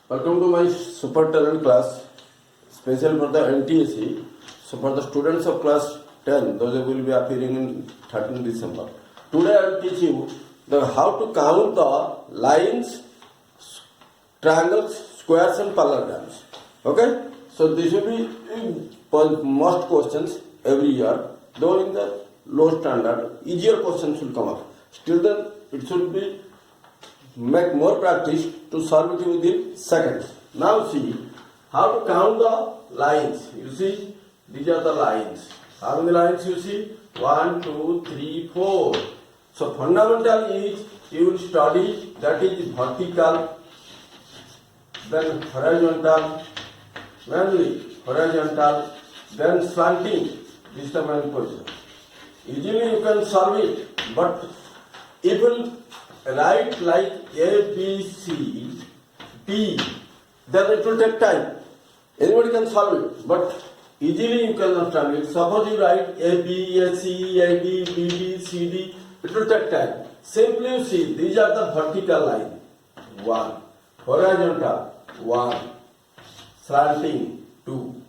Welcome to my super talent class, special for the Ntse. So for the students of class 10, those who will be appearing in 13 December. Today I will teach you how to count the lines, triangles, squares and parallelograms. Okay? So this will be most questions every year. Though in the low standard, easier questions will come up. Still then it should be make more practice to solve it within seconds. Now see how to count the lines. You see, these are the lines. How many lines you see? 1, 2, 3, 4. So fundamental is you will study that is vertical, then horizontal, mainly horizontal, then slanting. This is the main question. Easily you can solve it, but if you write like A, B, C, D, then it will take time. Anybody can solve it, but easily you can understand it. Suppose you write A, B, A, C, A, D, B, B, C, D, it will take time. Simply you see, these are the vertical line. 1, horizontal, 1, slanting, 2,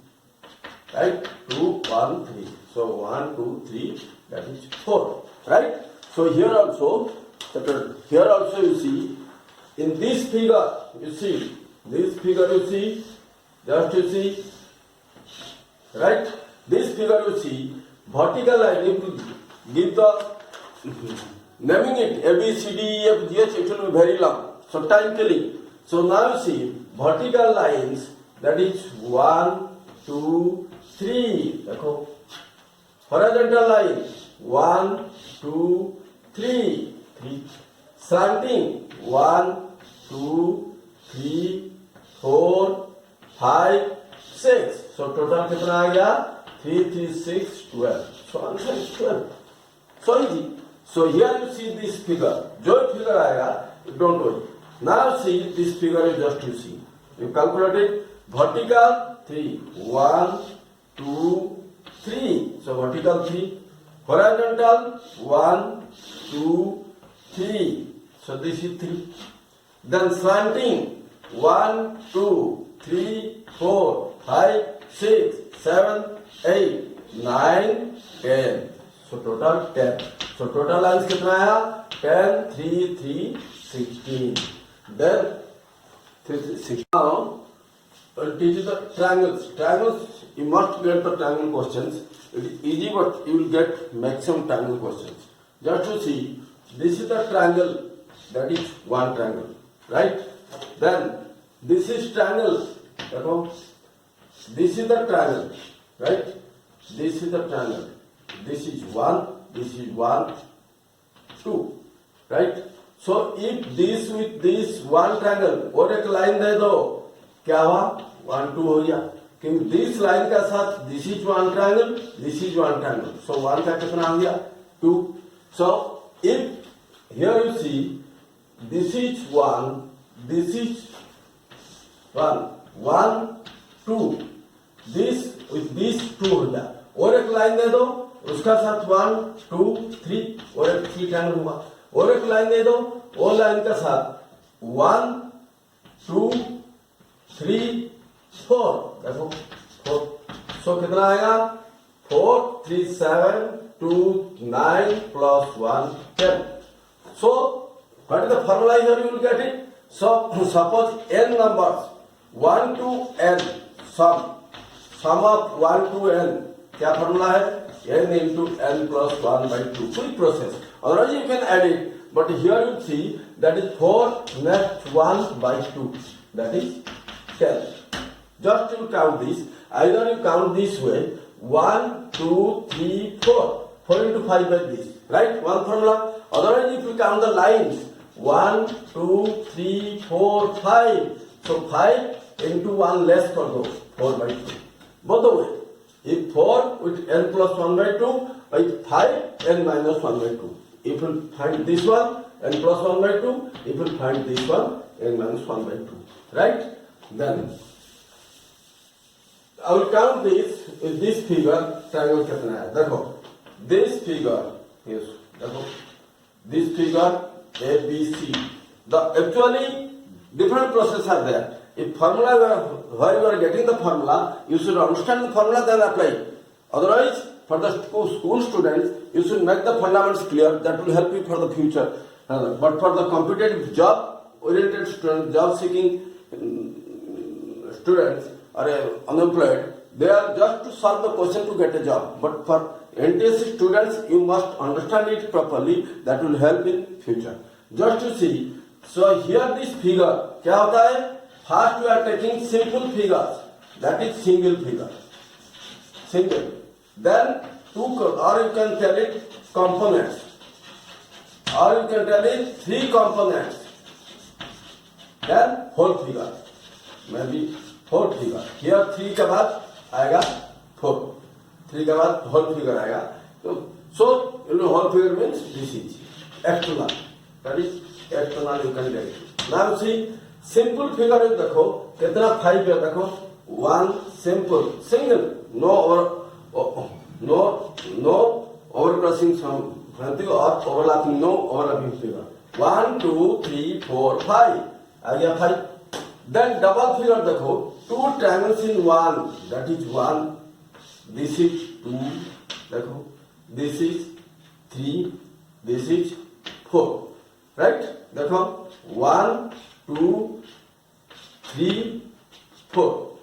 right? 2, 1, 3. So 1, 2, 3, that is 4, right? So here also you see, in this figure, you see, just you see, right? This figure you see, vertical line, if you give the, naming it, A, B, C, D, E, F, G, H, it will be very long, so time killing. So now you see, vertical lines, that is 1, 2, 3, horizontal line, 1, 2, 3, slanting 1, 2, 3, 4, 5, 6. So total कितना आ गया? 3, 3, 6, 12. So answer is 12. So easy. So here you see this figure. जो figure आएगा, don't worry. Now see this figure is just you see. You calculate it. Vertical 3, 1, 2, 3. So vertical 3. Horizontal 1, 2, 3. So this is 3. Then slanting 1, 2, 3, 4, 5, 6, 7, 8, 9, 10. So total 10. So total lines कितना आया? 10, 3, 3, 16. Then 3, 3, 16. Now I'll teach you the triangles. Triangles, you must get the triangle questions. It is easy, but you will get maximum triangle questions. Just to see, this is the triangle, that is one triangle, right? Then this is triangle, this is the triangle, right? This is the triangle. This is 1, this is 1, 2, right? So if this with this one triangle और एक line दे दो, क्या हुआ? 1, 2 हो गया. क्योंकि this line का साथ this is one triangle, this is one triangle. So 1 का कितना हो गया? 2. So if here you see, this is 1, this is 1, 1, 2. This with this 2 हो गया. और एक लाइन दे दो, उसका साथ 1, 2, 3 और एक 3 ट्रायंगल होगा. और एक लाइन दे दो, वो लाइन का साथ 1, 2, 3, 4. देखो 4. सो कितना आएगा? 4, 3, 7, 2, 9 plus 1, 10. So what is the formula here? You will get it. So suppose n numbers 1 to n, sum of 1 to n. क्या formula है? n into n plus 1 by 2. Quick process. Otherwise you can add it. But here you see that is 4 next 1 by 2. That is 10. Just you count this. Either you count this way. 1, 2, 3, 4. 4 into 5 by this. Right? One formula. Otherwise if you count the lines. 1, 2, 3, 4, 5. So 5 into 1 less for those. 4 by 2. Both the way. If 4 with n plus 1 by 2, by 5 n minus 1 by 2. If you find this one, n plus 1 by 2. If you find this one, n minus 1 by 2. Right? Then I will count this in this figure. Triangle कितना है? देखो, this figure is देखो, this figure A, B, C. The actually different processes are there. if formula, where you are getting the formula, you should understand the formula then apply it. Otherwise, for the school students, you should make the fundamentals clear. That will help you for the future. But for the competitive job-oriented students, job-seeking students or unemployed, they are just to solve the question to get a job. But for NTSC students, you must understand it properly. That will help in future. Just to see. So here this figure, क्या होता है? First we are taking simple figures. That is single figure. Single. Then two, or you can tell it components. Or you can tell it three components. Then whole figure. Maybe whole figure. Here three के बाद आएगा four. Three के बाद whole figure आएगा. So you know whole figure means this is external. That is external you can get it. Now see simple figure is देखो कितना 5 है देखो 1 simple single no overcrossing some or overlapping no overlapping figure 1 2 3 4 5 आ गया 5. Then double figure देखो 2 triangles in 1 that is 1 this is 2 देखो this is 3 this is 4 right देखो 1 2 3 4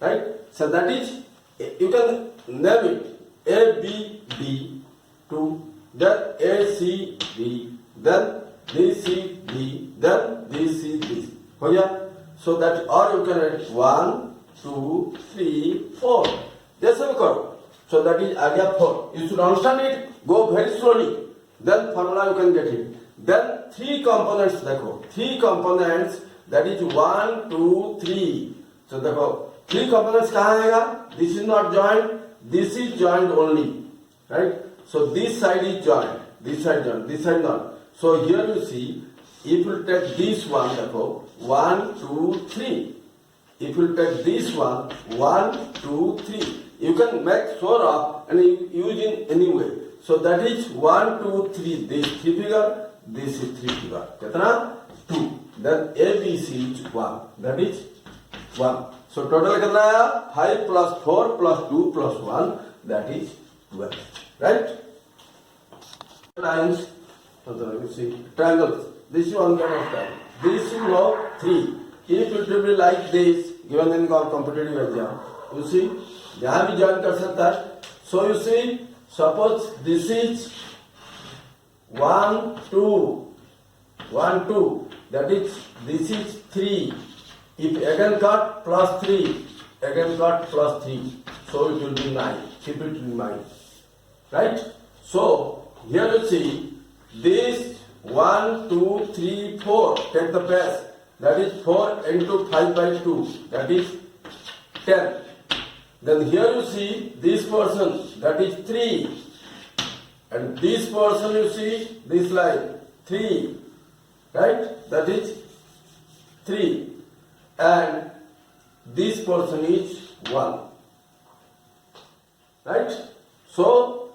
right. So that is you can name it A B D 2 then A C D then D C D then D C D हो गया. So that or you can write 1 2 3 4 जैसे भी करो. So that is आ गया 4. You should understand it. Go very slowly. Then formula you can get it. Then three components देखो. Three components that is 1 2 3. So देखो three components कहाँ आएगा? This is not joined. This is joined only. Right? So this side is joined. This side joined. This side not. So here you see if you take this one देखो 1 2 3. If you take this one 1 2 3. You can make sure of and use in any way. So that is 1 2 3. This 3 figure. This is 3 figure. कितना? 2. Then ABC is 1. That is 1. So total कितना आया? 5 plus 4 plus 2 plus 1. That is 12. Right? Lines. You see triangles. This is one kind of triangle. This is log 3. If it will be like this, given in our competitive exam, you see, यहाँ भी join कर सकता है. So you see, suppose this is 1 2 1 2. That is this is 3. If again cut plus 3, again cut plus 3, so it will be 9. Keep it in mind, right? So here you see this 1 2 3 4. Take the base. That is 4 into 5 by 2. That is 10. Then here you see this person. That is 3. And this person you see this line 3. Right? That is 3. And this person is 1. Right? So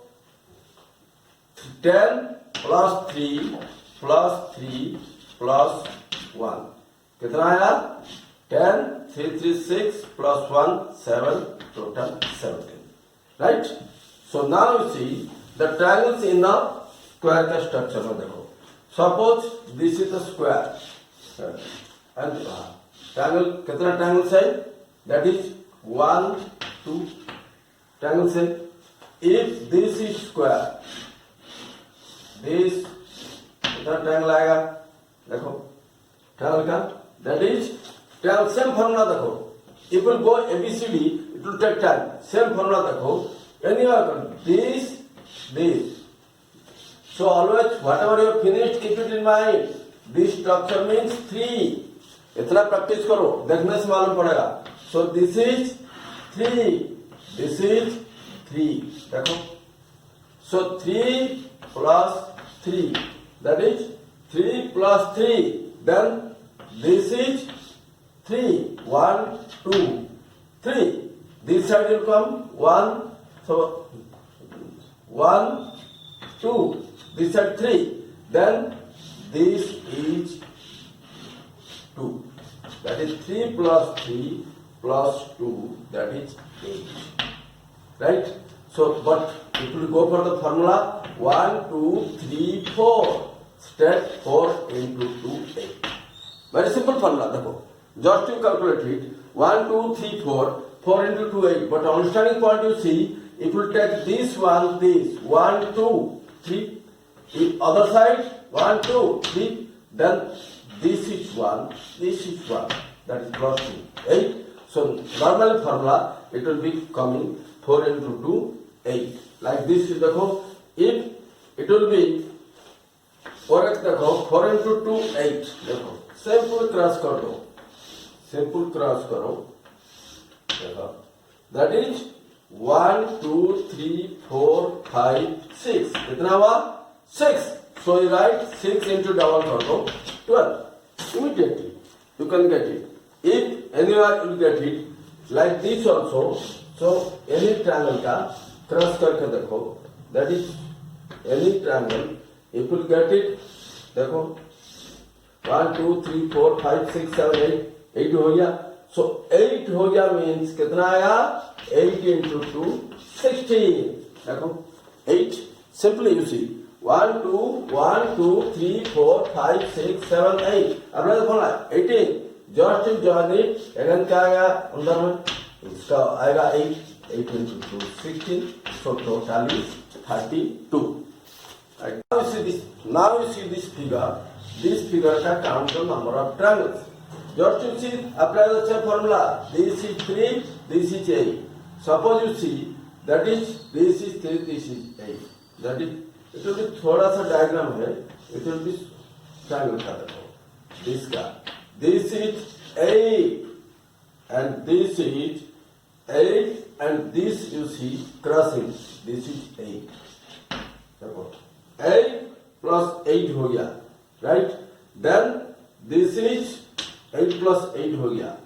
10 plus 3 plus 3 plus 1. कितना आया? 10 3 3 6 plus 1 7 total 17. Right? So now you see the triangles in the square का structure में देखो. Suppose this is the square. And triangle कितना triangles है? That is 1 2 triangles है. If this is square, this कितना triangle आएगा? देखो triangle का that is triangle same formula देखो. If you go ABCD, it will take time. Same formula देखो. Anywhere this. So always whatever you have finished, keep it in mind. This structure means 3. इतना practice करो, देखने से मालूम पड़ेगा. So this is 3. This is 3. देखो. So 3 plus 3. That is 3 plus 3. Then this is 3. 1 2 3. This side will come 1. So 1 2. This side 3. Then this is 2. that is 3 plus 3 plus 2, that is 8. Right? So, but if you go for the formula 1, 2, 3, 4, straight 4 into 2, 8. Very simple formula. Just you calculate it. 1, 2, 3, 4, 4 into 2, 8. But understanding point you see, if you take this one, this 1, 2, 3, other side 1, 2, 3, then this is 1, this is 1, that is plus 2, 8. So normal formula, it will be coming 4 into 2, 8. Like this is the if it will be correct, 4 into 2, 8. Simple cross karo. Simple cross karo. That is 1, 2, 3, 4, 5, 6. कितना हुआ? 6. So you write 6 into double karo, 12. Immediately you can get it. If anywhere you will get it, like this also. So any triangle का cross करके देखो. That is any triangle. If you get it, देखो 1, 2, 3, 4, 5, 6, 7, 8. 8 हो गया. So 8 हो गया means कितना आया? 8 into 2, 16. देखो 8. Simply you see 1, 2, 1, 2, 3, 4, 5, 6, 7, 8. अब let's बोला 18. Just to join it. again क्या आएगा अंदर में? इसका आएगा 8. 8 into 2, 16. So total is 32. Right. Now you see this figure. This figure can count the number of triangles. Just you see, apply the same formula. This is 3, this is 8. Suppose you see, that is, this is 3, this is 8. That is, it will be थोड़ा सा diagram है. It will be triangle का देखो. This का. This is 8. And this is 8. And this you see, crossing. This is 8. देखो. 8 plus 8 हो गया. Right? Then this is 8 plus 8 हो गया.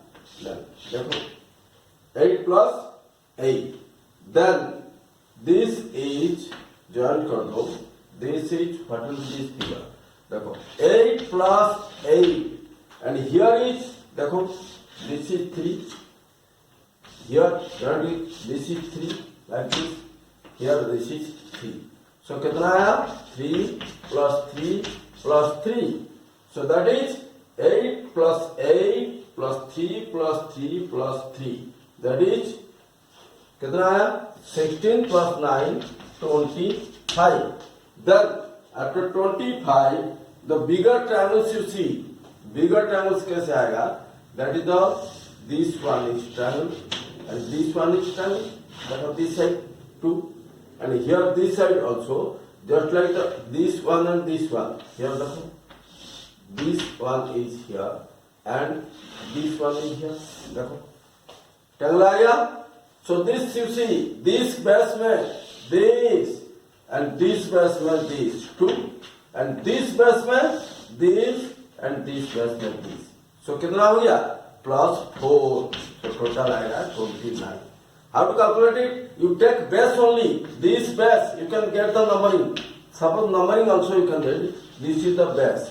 Then देखो 8 plus 8. Then this is join कर दो. This is what will be this figure. देखो 8 plus 8 and here is देखो this is 3. Here join this is 3 like this. Here this is 3. So कितना आया? 3 plus 3 plus 3. So that is 8 plus 8 plus 3 plus 3 plus 3. That is कितना आया? 16 plus 9, 25. Then after 25, the bigger triangles you see. Bigger triangles कैसे आएगा? That is the this one is triangle and this one is triangle. That of this side 2 and here this side also. Just like this one and this one. Here देखो. This one is here and this one is here. देखो. triangle आ गया. So this you see, this basement, this and this basement, this 2 and this basement, this and this basement, this. So कितना हो गया? Plus 4. So total आएगा 29. How to calculate it? You take base only. This base, you can get the numbering. Suppose numbering also you can get. This is the base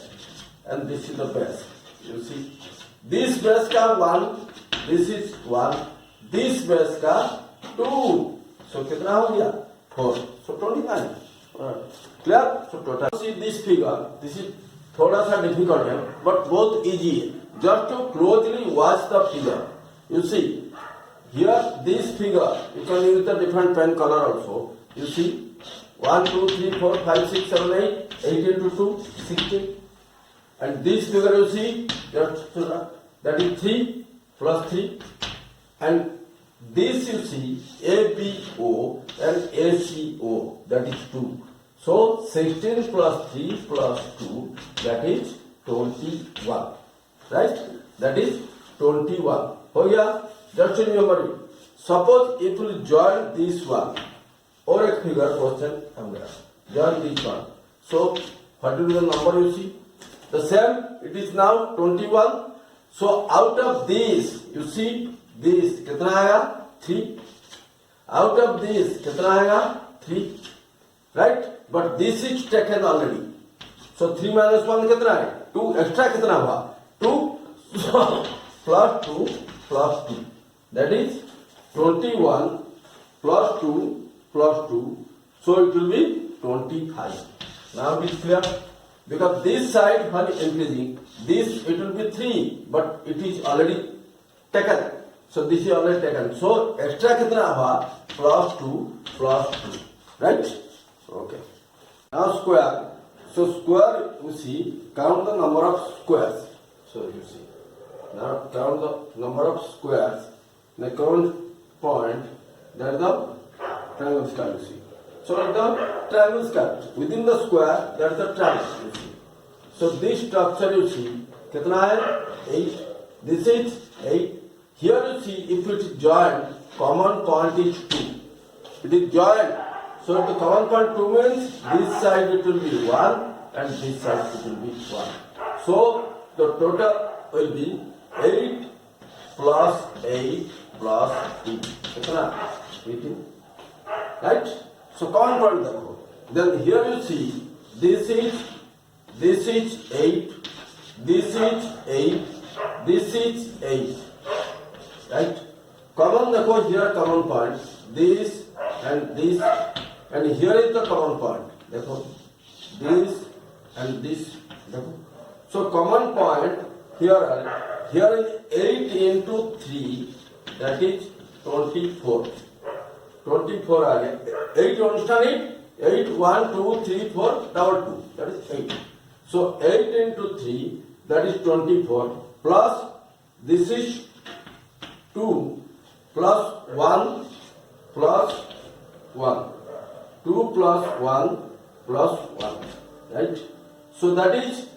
and this is the base. You see, this base का 1, this is 1. This base का 2. So कितना हो गया? 4. So 29. Clear? So total. See this figure. This is थोड़ा सा difficult है, but बहुत easy है. Just to closely watch the figure. You see, here this figure, you can use the different pen color also. You see, 1, 2, 3, 4, 5, 6, 7, 8, 8 into 2, 16. And this figure you see, that is 3 plus 3. And this you see, ABO and ACO, that is 2. So 16 plus 3 plus 2, that is 21. Right? That is 21. हो गया? Just in memory. Suppose it will join this one. और एक figure question हमारा. Join this one. So what will be the number you see? The same. It is now 21. So out of this, you see this कितना आएगा? 3. Out of this कितना आएगा? 3. Right? But this is taken already. So 3 minus 1 कितना है? 2. Extra कितना हुआ? 2. plus 2 plus 2. That is 21 plus 2 plus 2. So it will be 25. Now it is clear? Because this side when increasing, this it will be 3, but it is already taken. So this is already taken. So extra kitna hua? Plus 2 plus 2. Right? Okay. Now square. So square, you see, count the number of squares. So you see. Now count the number of squares. The current point, that is the triangle square, you see. So the triangle square. Within the square, that is the triangle, you see. So this structure, you see, kitna hai? 8. This is 8. Here you see, if it is joined, common point is 2. It is joined. So the common point 2 means this side it will be 1 and this side it will be 1. So the total will be 8 plus 8 plus 2. Kitna? 18. Right? So common point देखो. Then here you see, this is 8, this is 8, this is 8. Right? Common देखो, here common point, this, and here is the common point. देखो, this and this. देखो. So common point here is 8 into 3, that is 24. 24 आ गया. 8, you understand it? 8, 1, 2, 3, 4, double 2. That is 8. So 8 into 3, that is 24. Plus, this is 2 plus 1 plus 1. 2 plus 1 plus 1. Right? So that is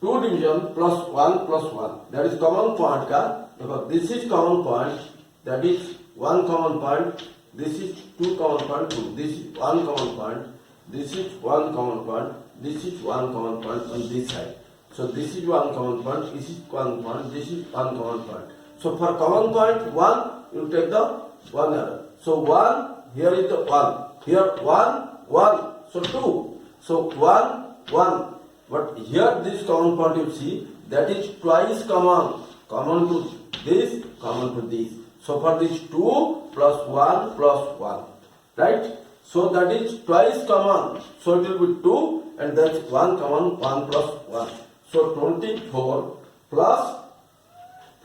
2 division plus 1 plus 1. That is common point ka. This is common point. That is 1 common point. This is 2 common point. 2. This is 1 common point. This is 1 common point. This is 1 common point on this side. So this is 1 common point. This is 1 point. This is 1 common point. So for common point 1, you take the 1 error. So 1, here is the 1. Here 1, 1. So 2. So 1, 1. But here this common point you see, that is twice common. Common to this, common to this. So for this 2 plus 1 plus 1. Right? So that is twice common. So it will be 2 and that's 1 common, 1 plus 1. So 24 plus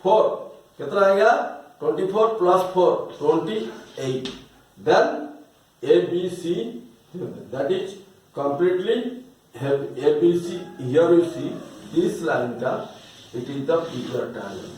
4. कितना आएगा? 24 plus 4, 28. Then ABC, that is completely ABC. Here you see this line ka, it is the bigger triangle,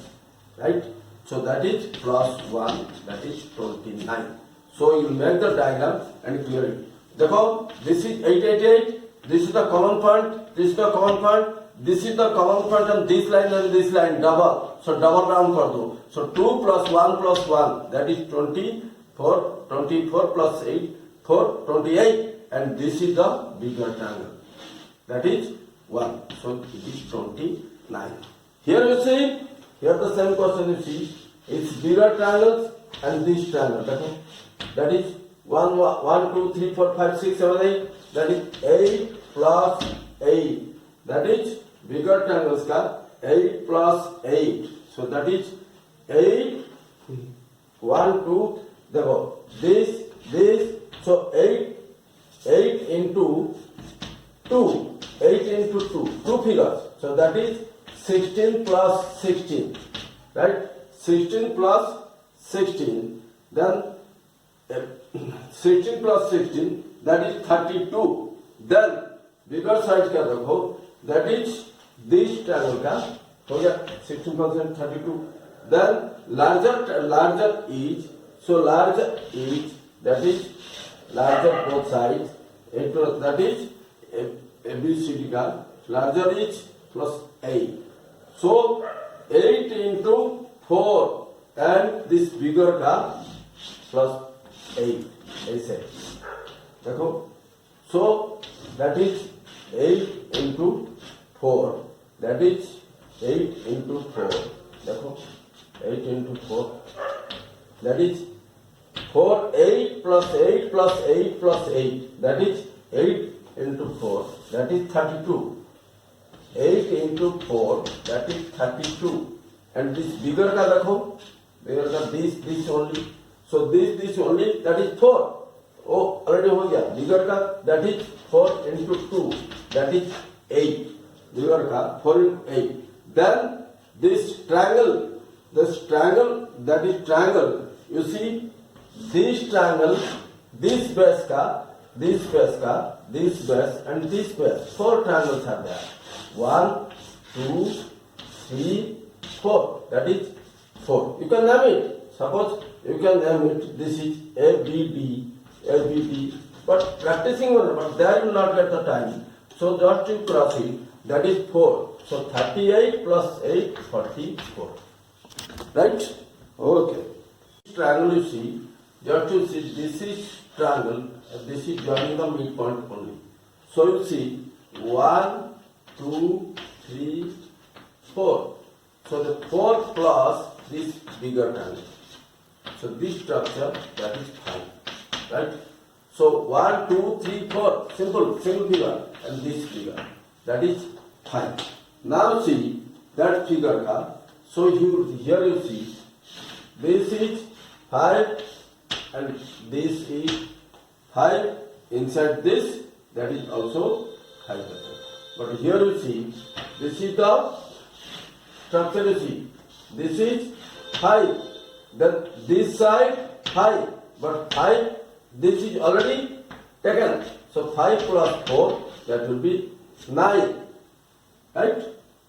right? So that is plus 1, that is 29. So you make the diagram and clear it. देखो, this is 888. This is the common point. This is the common point. This is the common point on this line and this line double. So double round कर दो. So 2 plus 1 plus 1, that is 24. 24 plus 8, 4, 28. And this is the bigger triangle. That is 1. So it is 29. Here you see, here the same question you see. It's bigger triangles and this triangle. That is 1, 2, 3, 4, 5, 6, 7, 8. That is 8 plus 8. That is bigger triangles ka 8 plus 8. So that is 8, 1, 2, this, so 8 into 2, 8 into 2 figures. So that is 16 plus 16, right? 16 plus 16, then 16 plus 16, that is 32. Then bigger size का देखो, that is this triangle का हो गया 16 plus 32. Then larger is, so larger is, that is larger both sides, that is ABCD का larger is plus 8. So 8 into 4 and this bigger का plus 8 ऐसे देखो. So that is 8 into 4, that is 8 into 4 देखो, 8 into 4, that is 4, 8 plus 8 plus 8 plus 8, that is 8 into 4, that is 32. 8 into 4, that is 32. And this bigger ka देखो, bigger ka this only. So this only, that is 4. Oh, already हो गया. Bigger का that is 4 into 2, that is 8. Bigger का 4 into 8. Then this triangle, that is triangle. You see, this triangle, this base का, this base and this base. 4 triangles are there. 1, 2, 3, 4. That is 4. You can name it. Suppose you can name it. This is ABD. But practicing one, but there you will not get the time. So just you cross it. That is 4. So 38 plus 8, 44. Right? Okay. This triangle you see. Just you see, this is triangle. And this is joining the midpoint only. So you see 1, 2, 3, 4. So the 4 plus this bigger triangle. So this structure, that is 5. Right? So 1, 2, 3, 4. Simple, single figure. And this figure. That is 5. Now see that figure ka. So here you see this is 5 and this is 5. Inside this, that is also 5. But here you see, this is the structure you see. This is 5. Then this side 5. But 5, this is already taken. So 5 plus 4, that will be 9. Right?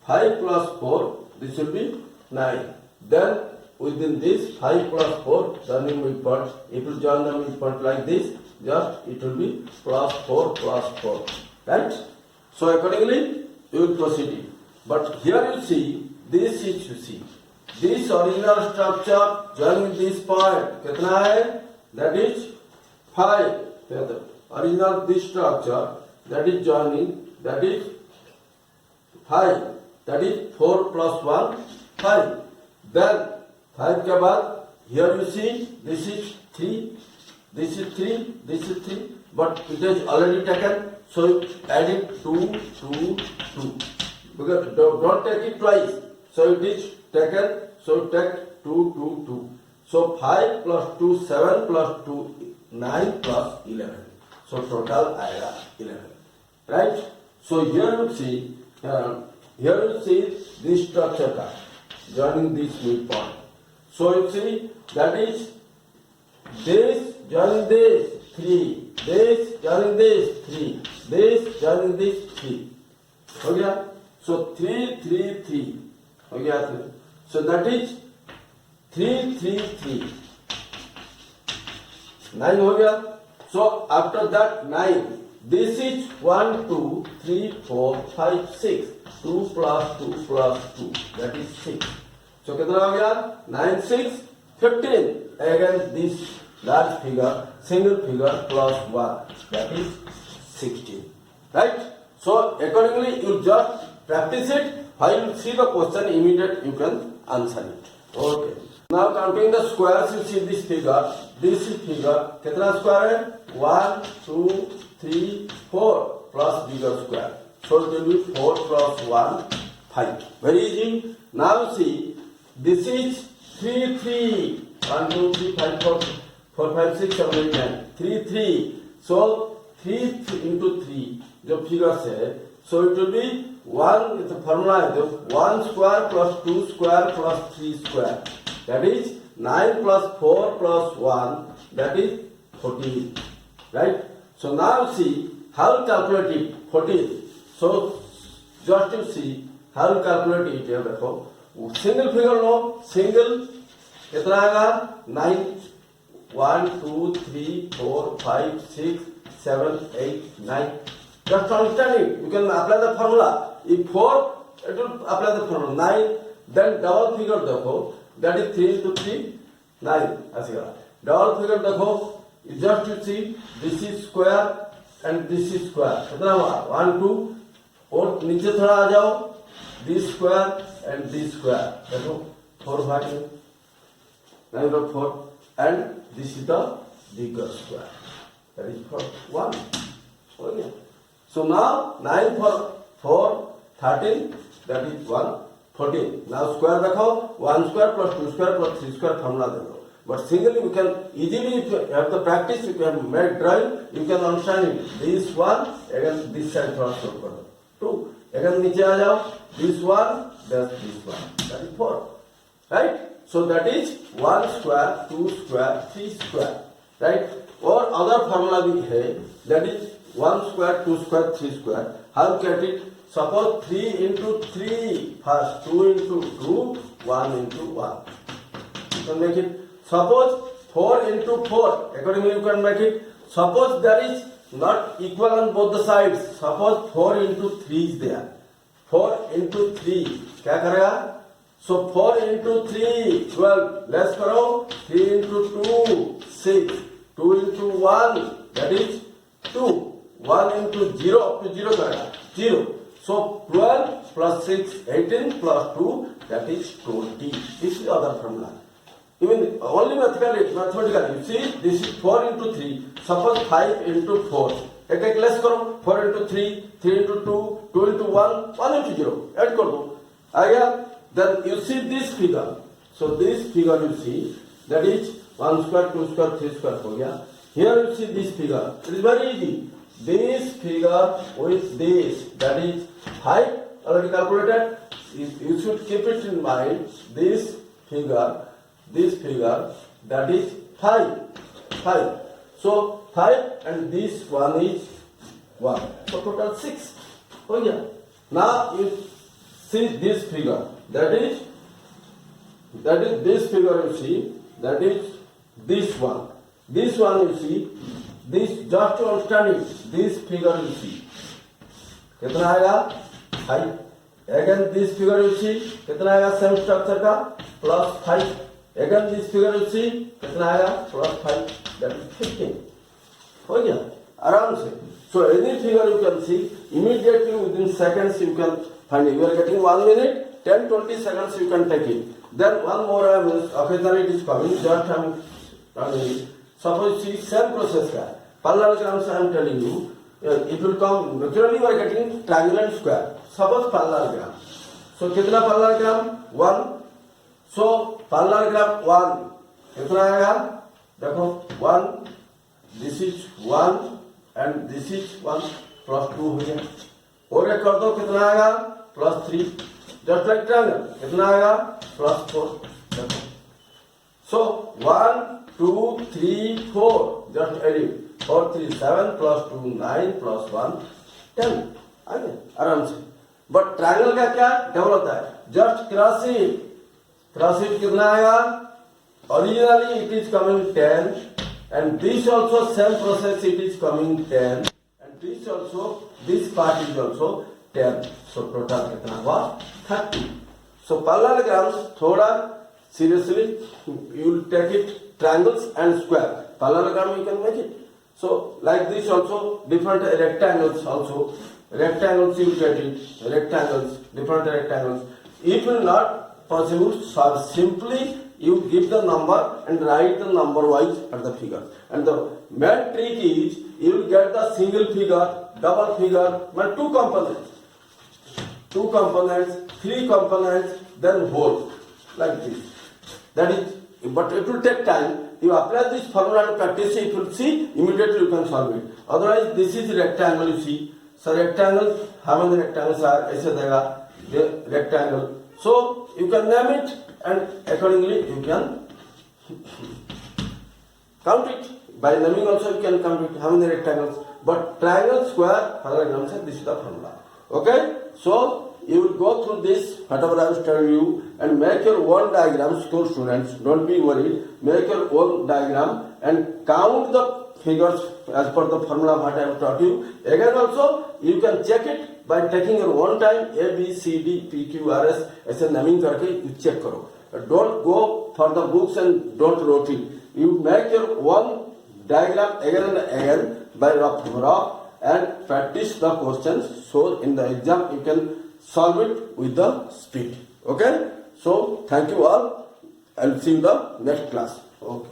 5 plus 4, this will be 9. Then within this 5 plus 4, joining midpoint, if you join the midpoint like this, just it will be plus 4 plus 4. Right? So accordingly, you will proceed it. But here you see, this is you see. This original structure joining this point, कितना है? That is 5. Original this structure, that is joining, that is 5. That is 4 plus 1, 5. Then 5 के बाद, here you see, this is 3, this is 3, this is 3. But it is already taken, so add it 2, 2, 2. Because don't take it twice. So it is taken, so take 2, 2, 2. So 5 plus 2, 7 plus 2, 9 plus 11. So total आएगा 11. Right? So here you see this structure का joining this midpoint. So you see that is this joining this 3, this joining this 3, this joining this 3. हो गया? So 3, 3, 3. हो गया? So that is 3, 3, 3. 9 हो गया? So after that 9. This is 1, 2, 3, 4, 5, 6. 2 plus 2 plus 2. That is 6. So कितना हो गया? 9, 6, 15. Again this large figure, single figure plus 1. That is 16. Right? So accordingly you just practice it. While you see the question immediate you can answer it. Okay. Now counting the squares, you see this figure. This figure, कितना square है? 1, 2, 3, 4 plus bigger square. So it will be 4 plus 1, 5. Very easy. Now see, this is 3, 3. 1, 2, 3, 5, 4, 5, 6, 7, 8, 9. 3, 3. So 3 into 3, जो figure है, so it will be 1, it's a formula, 1 square plus 2 square plus 3 square. That is 9 plus 4 plus 1, that is 14. Right? So now see how to calculate it. 14. So just to see how to calculate it. देखो single figure लो, single कितना आएगा? 9. 1, 2, 3, 4, 5, 6, 7, 8, 9. Just understand it. You can apply the formula. If 4, it will apply the formula. 9, then double figure देखो, that is 3 into 3, 9. ऐसे double figure देखो, just you see, this is square and this is square. कितना हुआ? 1, 2. और नीचे थोड़ा आ जाओ, this square and this square. देखो 4 भाग 9 4, and this is the bigger square. That is for 1. Okay. So now 9 for 4, 13, that is 114. Now square देखो 1 square plus 2 square plus 3 square formula देखो. But singly we can easily, if you have the practice, you can make drawing, you can understand it. This one, again this side थोड़ा solve करो. 2, again नीचे आ जाओ. This one, that's this one. That is 4. Right? So that is 1 square, 2 square, 3 square. Right? Or other formula भी है. That is 1 square, 2 square, 3 square. How get it? Suppose 3 into 3. First 2 into 2, 1 into 1. You can make it. Suppose 4 into 4. Accordingly you can make it. Suppose there is not equal on both the sides. Suppose 4 into 3 is there. 4 into 3. क्या करेगा? So 4 into 3, 12. Let's करो. 3 into 2, 6. 2 into 1, that is 2. 1 into 0, up to 0 करेगा. 0. So 12 plus 6, 18 plus 2, that is 20. This is the other formula. Even only mathematically, you see, this is 4 into 3. Suppose 5 into 4. एक less करो. 4 into 3, 3 into 2, 2 into 1, 1 into 0. Add कर दो. आ गया? Then you see this figure. So this figure you see, that is 1 square, 2 square, 3 square हो गया. Here you see this figure. It is very easy. This figure with this, that is 5, already calculated. You should keep it in mind. This figure, that is 5. 5. So 5 and this one is 1. So total 6. Oh yeah. Now you see this figure. That is this figure you see. That is this one. This one you see. This, just to understand it, this figure you see. कितना आएगा? 5. Again this figure you see. कितना आएगा same structure का? Plus 5. Again this figure you see. कितना आएगा? Plus 5. That is 15. हो गया? आराम से. So any figure you can see, immediately within seconds you can find it. You are getting 1 minute, 10-20 seconds you can take it. Then one more occasionally it is coming. Just I am telling you. Suppose you see same process का. Parallelograms I am telling you. It will come. Naturally you are getting triangle and square. Suppose parallelogram. So कितना parallelogram? 1. So parallelogram 1. कितना आएगा? देखो 1. This is 1 and this is 1 plus 2 हो गया. और एक कर दो कितना आएगा? Plus 3. Just like triangle. कितना आएगा? Plus 4. देखो. So 1, 2, 3, 4. Just add it. 4, 3, 7 plus 2, 9 plus 1, 10. आ गया आराम से. But triangle का क्या डबल होता है? Just cross it. Cross it कितना आएगा? Originally it is coming 10. And this also same process it is coming 10. And this also, this part is also 10. So total कितना हुआ? 30. So parallelograms थोड़ा seriously you will take it triangles and square. Parallelogram you can make it. So like this also different rectangles also. Rectangles you will get it. Rectangles, different rectangles. It will not possible. So simply you give the number and write the number wise at the figure. And the main trick is you will get the single figure, double figure, but 2 components. 2 components, 3 components, then whole. Like this. That is, but it will take time. You apply this formula and practice it, will see, immediately you can solve it. Otherwise, this is rectangle you see. So rectangle, how many rectangles are? ऐसे देगा, the rectangle. So you can name it and accordingly you can count it. By naming also you can count it, how many rectangles. But triangle, square, parallelogram, this is the formula. Okay? So you will go through this, whatever I will tell you, and make your own diagram, school students. Don't be worried. Make your own diagram and count the figures as per the formula what I have taught you. Again also, you can check it by taking your own time, A, B, C, D, P, Q, R, S, ऐसे naming करके you check करो. Don't go for the books and don't write it. You make your own diagram again and again by rough and practice the questions. So in the exam you can solve it with the speed. Okay? So thank you all. I'll see you in the next class. Okay.